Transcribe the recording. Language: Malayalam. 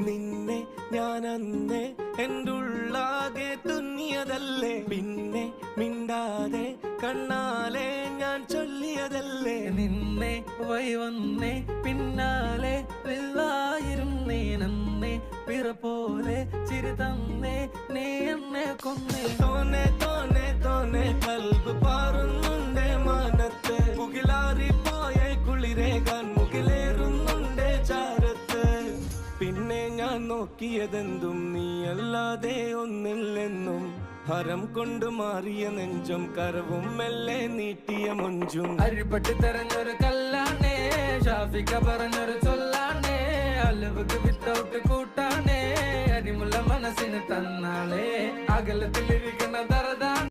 നിന്നെ ഞാൻ അന്നേ എൻ്റെ ഉള്ളാകെ തുന്നിയതല്ലേ, പിന്നെ മിണ്ടാതെ കണ്ണാലെ ഞാൻ ചൊല്ലിയതല്ലേ. നിന്നെ വന്നേ പിന്നാലെ വില്ലായിരുന്നേ, നന്നേ പിറ പോലെ ചിരി തന്നേ, നീ എന്നെ കൊന്നേ. തോനെ തോനെ തോനെ കൽബ് പാറുന്നുണ്ടേ മാനത്ത്, മുകിലാറിപ്പോയ കുളിരേകാൻ മുകിലേറുന്നുണ്ടേ ചാരത്ത്. പിന്നെ ഞാൻ നോക്കിയതെന്തും നീയല്ലാതെ ഒന്നില്ലെന്നും, ഹരം കൊണ്ട് മാറിയ നെഞ്ചും കരവും മെല്ലെ നീട്ടിയ മൊഞ്ചും. അരിപ്പട്ടി തെരഞ്ഞൊരു കല്ലാണേ, ഷാഫിക്ക പറഞ്ഞൊരു ചൊല്ലാണേ, അലവുക്ക് വിത്തൗട്ട് കൂട്ടാണേ, അരിമുള്ള മനസ്സിന് തന്നാളേ, അകലത്തിലിരിക്കുന്ന ദറദാണ്.